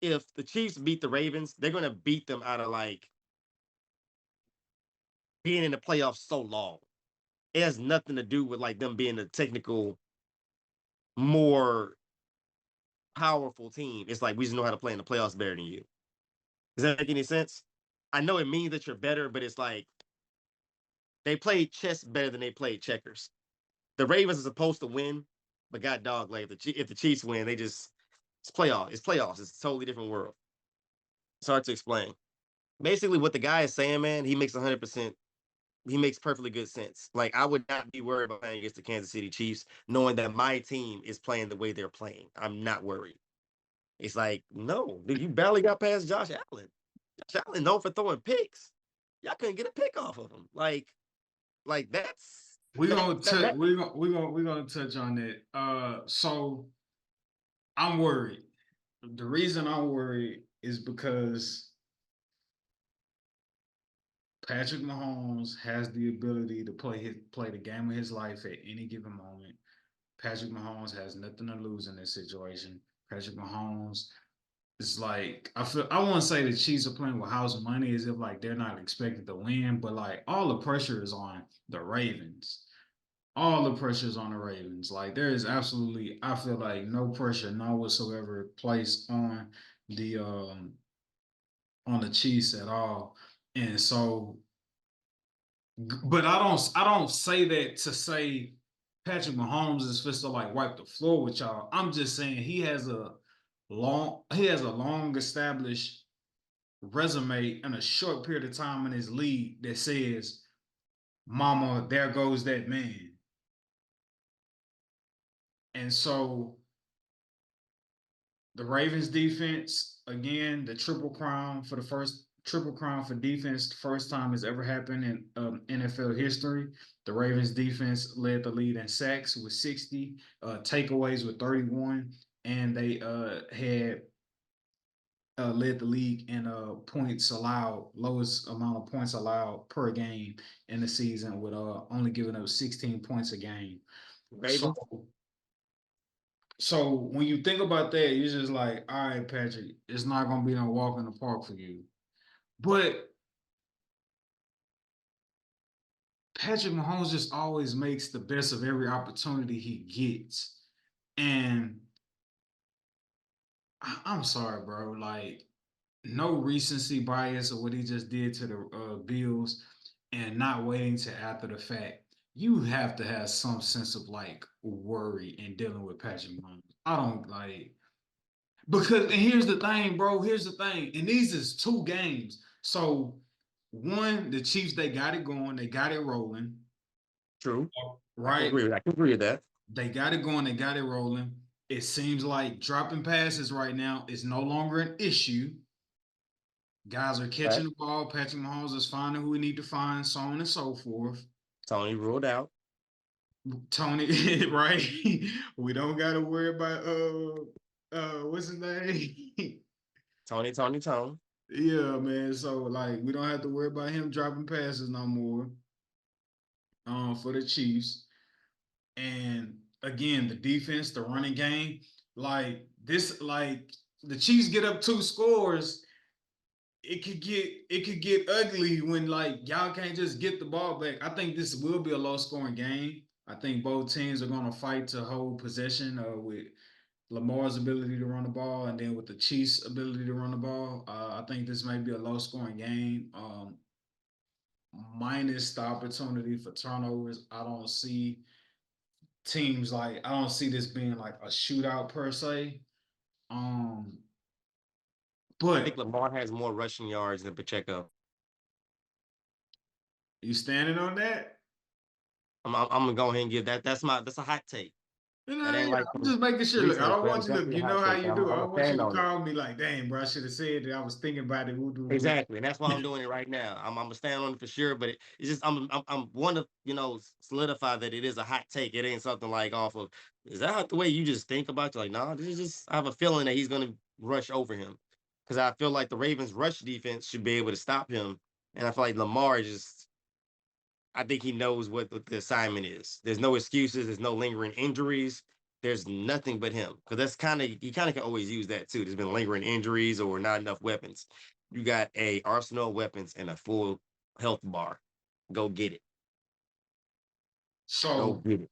if the Chiefs beat the Ravens, they're gonna beat them out of like being in the playoffs so long. It has nothing to do with like them being a technical, more powerful team. It's like we just know how to play in the playoffs better than you. Does that make any sense? I know it means that you're better, but it's like they played chess better than they played checkers. The Ravens are supposed to win, but god dog, like if the Chiefs win, they just it's playoffs. It's playoffs. It's a totally different world. It's hard to explain. Basically, what the guy is saying, man, he makes 100%. He makes perfectly good sense. Like I would not be worried about playing against the Kansas City Chiefs, knowing that my team is playing the way they're playing. I'm not worried. It's like, no, dude, you barely got past Josh Allen. Josh Allen known for throwing picks. Y'all couldn't get a pick off of him. Like that's that. We're gonna touch on that. So I'm worried. The reason I'm worried is because Patrick Mahomes has the ability to play the game of his life at any given moment. Patrick Mahomes has nothing to lose in this situation. Patrick Mahomes is like I want to say the Chiefs are playing with house money as if like they're not expected to win, but like all the pressure is on the Ravens. All the pressure is on the Ravens. Like there is absolutely, I feel like no pressure, no whatsoever placed on the Chiefs at all. And so, but I don't say that to say Patrick Mahomes is supposed to like wipe the floor with y'all. I'm just saying he has a long established resume in a short period of time in his league that says, "Mama, there goes that man." And so the Ravens defense, again, the triple crown for defense, the first time it's ever happened in NFL history. The Ravens defense led the lead in sacks with 60, takeaways with 31, and they had led the league in points allowed, lowest amount of points allowed per game in the season, with only giving up 16 points a game. So Ravens. So when you think about that, you're just like, all right, Patrick, it's not gonna be no walk in the park for you. But Patrick Mahomes just always makes the best of every opportunity he gets. And I'm sorry, bro. Like, no recency bias of what he just did to the Bills and not waiting to after the fact. You have to have some sense of like worry in dealing with Patrick Mahomes. I don't like Because and here's the thing, bro. Here's the thing. And these is two games. So one, the Chiefs, they got it going, they got it rolling. True. I can Right? agree with. I can agree with that. They got it going, they got it rolling. It seems like dropping passes right now is no longer an issue. Guys are catching Right. the ball. Patrick Mahomes is finding who we need to find, so on and so forth. Tony ruled out. Tony, right? We don't got to worry about what's his name? Tony. Yeah, man. So like we don't have to worry about him dropping passes no more for the Chiefs. And again, the defense, the running game, like the Chiefs get up two scores, it could get ugly when like y'all can't just get the ball back. I think this will be a low scoring game. I think both teams are gonna fight to hold possession with Lamar's ability to run the ball, and then with the Chiefs' ability to run the ball. I think this may be a low scoring game. Minus the opportunity for turnovers, I don't see this being like a shootout per se. Um, I think but Lamar has more rushing yards than Pacheco. you standing on that? I'm gonna go ahead and give that. That's a hot take. You know, That ain't yeah, like I'm some just making sure. Look, I research, don't but want it's you to look. definitely You a hot know how take. you do. I I'm a don't want you stand to on it. call me like, "Damn, bro, I should have said that. I was thinking about it." Woo, woo, woo. Exactly, and that's why I'm doing it right now. I'm gonna stand on it for sure, but it's just I'm want to solidify that it is a hot take. It ain't something like off of. Is that the way you just think about it? You're like, nah, this is just. I have a feeling that he's gonna rush over him because I feel like the Ravens' rush defense should be able to stop him, and I feel like Lamar is just. I think he knows what the assignment is. There's no excuses. There's no lingering injuries. there's nothing but him because that's kind of you kind of can always use that too. There's been lingering injuries or not enough weapons. You got a arsenal of weapons and a full health bar. Go get it. Go So, get it.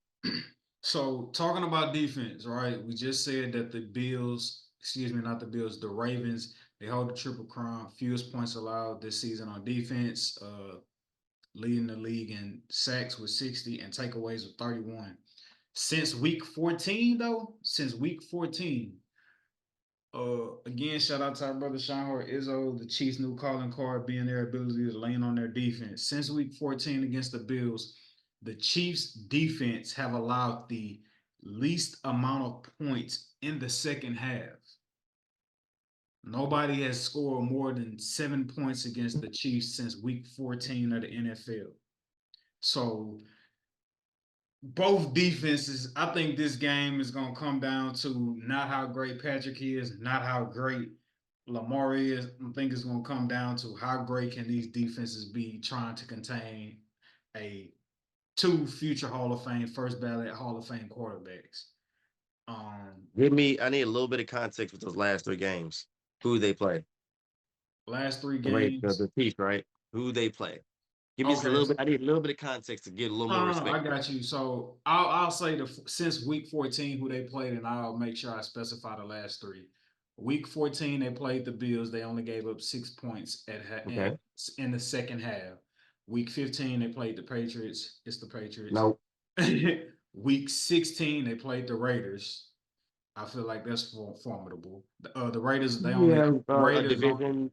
so talking about defense, right? We just said that the Bills, excuse me, not the Bills, the Ravens, they hold the triple crown, fewest points allowed this season on defense, leading the league in sacks with 60 and takeaways with 31. Since week 14, though, since week 14, again, shout out to our brother Sean Hort Izzo, the Chiefs' new calling card being their ability to lean on their defense. Since week 14 against the Bills, the Chiefs' defense have allowed the least amount of points in the second half. Nobody has scored more than 7 points against the Chiefs since week 14 of the NFL. So both defenses, I think this game is going to come down to not how great Patrick is, not how great Lamar is. I think it's going to come down to how great can these defenses be trying to contain a two future Hall of Fame, first ballot Hall of Fame quarterbacks. Give me. I need a little bit of context with those last three games. Who they play? Last three Right, games. the Chiefs, right? Who they play? Give me just a Okay. little bit. I need a little bit of context to get a little more I respect. got you. So I'll say the since week 14 who they played, and I'll make sure I specify the last three. Week 14 they played the Bills. They only gave up 6 points Okay. in the second half. Week 15 they played the Patriots. It's the Patriots. No. Week 16 they played the Raiders. I feel like that's formidable. The Raiders they only Yeah. A Raiders on division.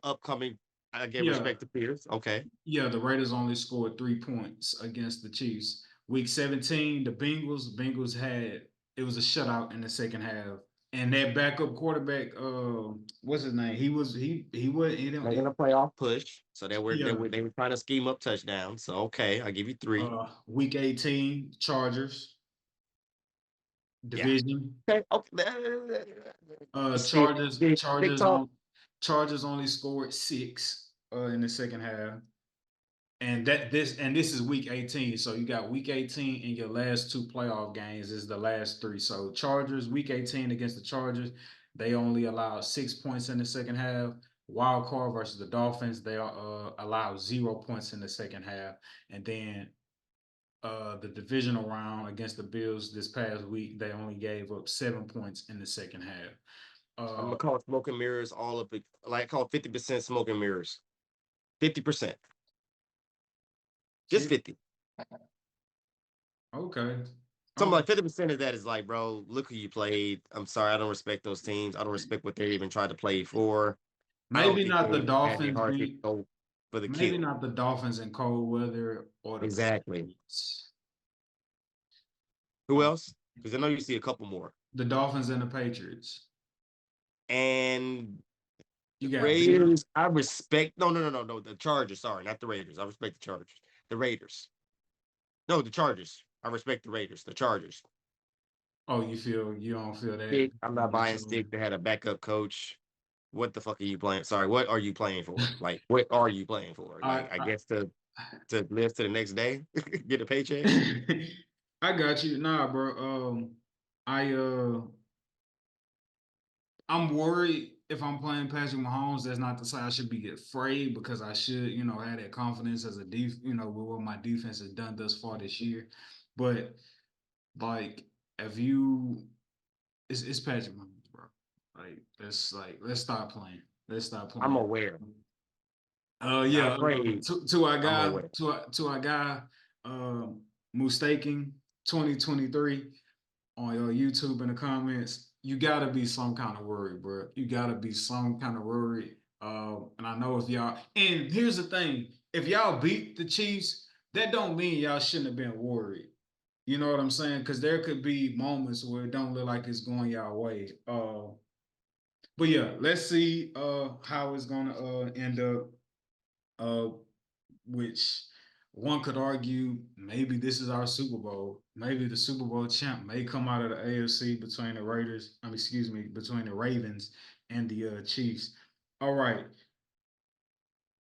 Upcoming. I get yeah. respect to peers. Okay. Yeah, the Raiders only scored 3 points against the Chiefs. Week 17, the Bengals had it was a shutout in the second half. And that backup quarterback, what's his name? He didn't Making a playoff push. So yeah. they were trying to scheme up touchdowns. So okay, I give you three. Week 18, Chargers, Yeah. division. Okay. Okay. Stick, Chargers, stick, stick Chargers talk. on Chargers only scored six in the second half. And this is week 18. So you got week 18 and your last two playoff games is the last three. So Chargers, week 18 against the Chargers, they only allowed 6 points in the second half. Wild card versus the Dolphins, they allowed 0 points in the second half. And then the divisional round against the Bills this past week, they only gave up 7 points in the second half. I'm gonna Uh, call smoke and mirrors all of it. Like I call 50% smoke and mirrors. 50%. Just 50. okay. Something Okay. like 50% of that is like, bro, look who you played. I'm sorry, I don't respect those teams. I don't respect what they even tried to play for. I don't Maybe think not they the even had their Dolphins heart to being go for the Maybe kill. not the Dolphins in cold weather or the Exactly. Patriots. Who Uh, else? Because I know you see a couple more. the Dolphins and the Patriots. And You the got big. Raiders, I respect. No, no, no, no, no. The Chargers. Sorry, not the Raiders. I respect the Chargers. The Raiders. No, the Chargers. I respect the Raiders. The Chargers. Oh, you don't feel that Stick. I'm not buying necessarily. Stick. They had a backup coach. What the fuck are you playing? Sorry, what are you playing for? Like, what are you playing for? Like, I I I, guess to live to the next day, get a paycheck. I got you. Nah, bro. I I'm worried if I'm playing Patrick Mahomes. That's not to say I should be afraid because I should, have that confidence as a with what my defense has done thus far this year. But like, if you it's Patrick Mahomes, bro. Let's stop playing. Let's stop I'm playing. aware. Not Yeah. afraid. I'm aware. To our guy, Mustaking 2023 on your YouTube in the comments. You gotta be some kind of worried, bro. You gotta be some kind of worried. And I know if y'all. And here's the thing: if y'all beat the Chiefs, that don't mean y'all shouldn't have been worried. You know what I'm saying? Because there could be moments where it don't look like it's going your way. But yeah, let's see how it's gonna end up. Uh, which one could argue maybe this is our Super Bowl. Maybe the Super Bowl champ may come out of the AFC between the Raiders. Excuse me, between the Ravens and the Chiefs. All right.